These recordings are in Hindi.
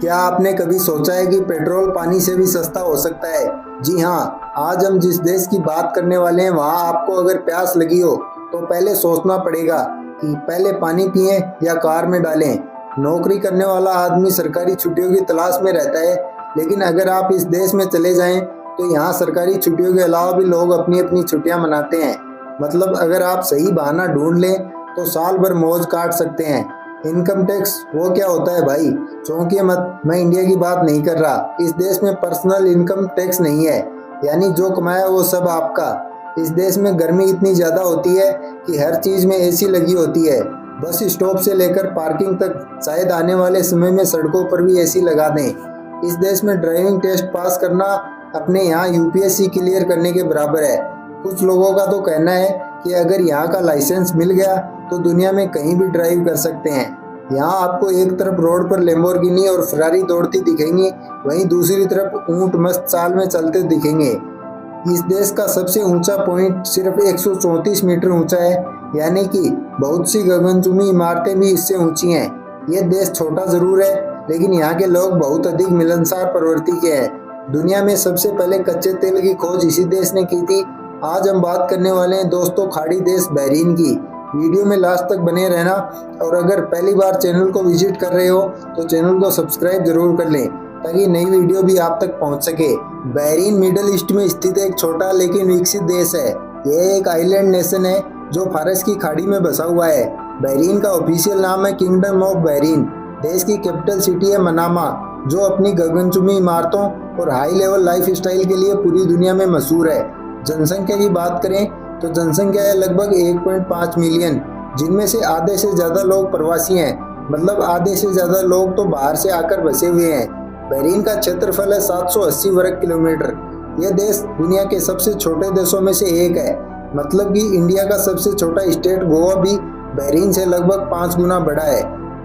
क्या आपने कभी सोचा है कि पेट्रोल पानी से भी सस्ता हो सकता है? जी हाँ, आज हम जिस देश की बात करने वाले हैं वहाँ आपको अगर प्यास लगी हो तो पहले सोचना पड़ेगा कि पहले पानी पिएं या कार में डालें। नौकरी करने वाला आदमी सरकारी छुट्टियों की तलाश में रहता है, लेकिन अगर आप इस देश में चले जाएं तो यहाँ सरकारी छुट्टियों के अलावा भी लोग अपनी अपनी छुट्टियाँ मनाते हैं। मतलब अगर आप सही बहाना ढूंढ लें तो साल भर मौज काट सकते हैं। इनकम टैक्स वो क्या होता है भाई? चौंकिए मत, मैं इंडिया की बात नहीं कर रहा। इस देश में पर्सनल इनकम टैक्स नहीं है, यानी जो कमाया वो सब आपका। इस देश में गर्मी इतनी ज़्यादा होती है कि हर चीज़ में एसी लगी होती है। बस स्टॉप से लेकर पार्किंग तक, शायद आने वाले समय में सड़कों पर भी एसी लगा दें। इस देश में ड्राइविंग टेस्ट पास करना अपने यहाँ यूपीएससी क्लियर करने के बराबर है। कुछ लोगों का तो कहना है कि अगर यहाँ का लाइसेंस मिल गया तो दुनिया में कहीं भी ड्राइव कर सकते हैं। यहाँ आपको एक तरफ रोड पर लैम्बोर्गिनी और फरारी दौड़ती दिखेंगी, वहीं दूसरी तरफ ऊंट मस्त चाल में चलते दिखेंगे। इस देश का सबसे ऊंचा पॉइंट सिर्फ 134 मीटर ऊंचा है, यानी कि बहुत सी गगनचुंबी इमारतें भी इससे ऊंची हैं। यह देश छोटा जरूर है, लेकिन यहाँ के लोग बहुत अधिक मिलनसार प्रवृत्ति के हैं। दुनिया में सबसे पहले कच्चे तेल की खोज इसी देश ने की थी। आज हम बात करने वाले हैं दोस्तों खाड़ी देश बहरीन की। वीडियो में लास्ट तक बने रहना, और अगर पहली बार चैनल को विजिट कर रहे हो तो चैनल को सब्सक्राइब जरूर कर लें ताकि नई वीडियो भी आप तक पहुंच सके। बहरीन मिडिल ईस्ट में स्थित एक छोटा लेकिन विकसित देश है। यह एक आइलैंड नेशन है जो फारस की खाड़ी में बसा हुआ है। बहरीन का ऑफिशियल नाम है किंगडम ऑफ बहरीन। देश की कैपिटल सिटी है मनामा, जो अपनी गगनचुंबी इमारतों और हाई लेवल लाइफ स्टाइल के लिए पूरी दुनिया में मशहूर है। जनसंख्या की बात करें तो जनसंख्या है लगभग 1.5 मिलियन, जिनमें से आधे से ज़्यादा लोग प्रवासी हैं। मतलब आधे से ज़्यादा लोग तो बाहर से आकर बसे हुए हैं। बहरीन का क्षेत्रफल है 780 वर्ग किलोमीटर। यह देश दुनिया के सबसे छोटे देशों में से एक है। मतलब कि इंडिया का सबसे छोटा स्टेट गोवा भी बहरीन से लगभग 5 गुना बड़ा है।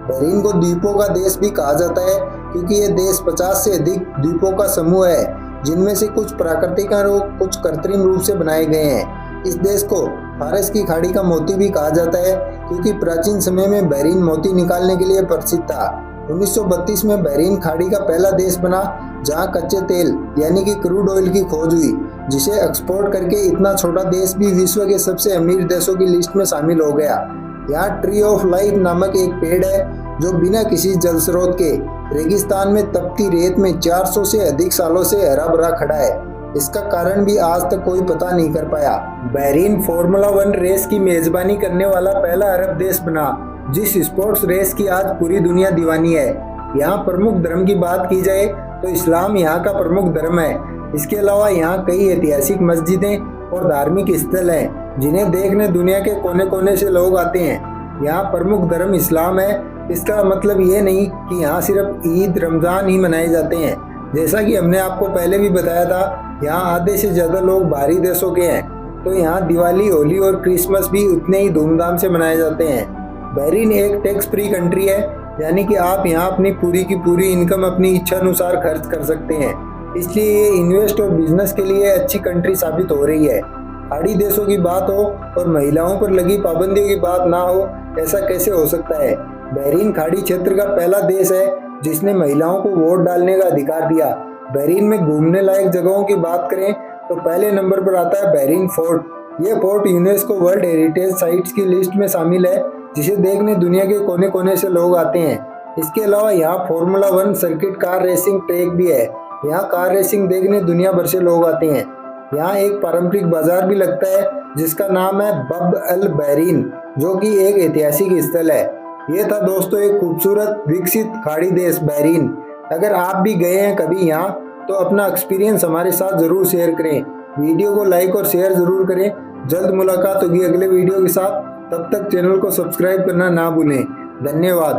बहरीन को द्वीपों का देश भी कहा जाता है क्योंकि यह देश 50 से अधिक द्वीपों का समूह है, जिनमें से कुछ प्राकृतिक और कुछ कृत्रिम रूप से बनाए गए हैं। इस देश को फारस की खाड़ी का मोती भी कहा जाता है क्योंकि प्राचीन समय में बहरीन मोती निकालने के लिए प्रसिद्ध था। 1932 में बहरीन खाड़ी का पहला देश बना जहां कच्चे तेल यानी कि क्रूड ऑयल की खोज हुई, जिसे एक्सपोर्ट करके इतना छोटा देश भी विश्व के सबसे अमीर देशों की लिस्ट में शामिल हो गया। यहाँ ट्री ऑफ लाइफ नामक एक पेड़ है जो बिना किसी जल स्रोत के रेगिस्तान में तपती रेत में 400 से अधिक सालों से हरा भरा खड़ा है। इसका कारण भी आज तक कोई पता नहीं कर पाया। बहरीन फार्मूला 1 रेस की मेजबानी करने वाला पहला अरब देश बना, जिस स्पोर्ट्स रेस की आज पूरी दुनिया दीवानी है। यहाँ प्रमुख धर्म की बात की जाए तो इस्लाम यहाँ का प्रमुख धर्म है। इसके अलावा यहाँ कई ऐतिहासिक मस्जिदें और धार्मिक स्थल हैं, जिन्हें देखने दुनिया के कोने कोने से लोग आते हैं। यहाँ प्रमुख धर्म इस्लाम है। इसका मतलब ये नहीं कि यहाँ सिर्फ ईद रमज़ान ही मनाए जाते हैं। जैसा कि हमने आपको पहले भी बताया था, यहाँ आधे से ज़्यादा लोग बाहरी देशों के हैं, तो यहाँ दिवाली, होली और क्रिसमस भी उतने ही धूमधाम से मनाए जाते हैं। बहरीन एक टैक्स फ्री कंट्री है, यानी कि आप यहाँ अपनी पूरी की पूरी इनकम अपनी इच्छा अनुसार खर्च कर सकते हैं। इसलिए ये इन्वेस्ट और बिजनेस के लिए अच्छी कंट्री साबित हो रही है। खाड़ी देशों की बात हो और महिलाओं पर लगी पाबंदियों की बात ना हो, ऐसा कैसे हो सकता है? बहरीन खाड़ी क्षेत्र का पहला देश है जिसने महिलाओं को वोट डालने का अधिकार दिया। बहरीन में घूमने लायक जगहों की बात करें तो पहले नंबर पर आता है बहरीन फोर्ट। यह fort UNESCO world heritage sites की लिस्ट में शामिल है, जिसे देखने दुनिया के कोने कोने से लोग आते हैं। इसके अलावा यहाँ formula 1 circuit car racing track भी है। यहाँ कार रेसिंग देखने दुनिया भर से लोग आते हैं। यहाँ एक पारंपरिक बाजार भी लगता है जिसका नाम है बब अल बहरीन, जो कि एक ऐतिहासिक स्थल है। ये था दोस्तों एक खूबसूरत विकसित खाड़ी देश बहरीन। अगर आप भी गए हैं कभी यहाँ तो अपना एक्सपीरियंस हमारे साथ ज़रूर शेयर करें। वीडियो को लाइक और शेयर ज़रूर करें। जल्द मुलाकात होगी अगले वीडियो के साथ। तब तक चैनल को सब्सक्राइब करना ना भूलें। धन्यवाद।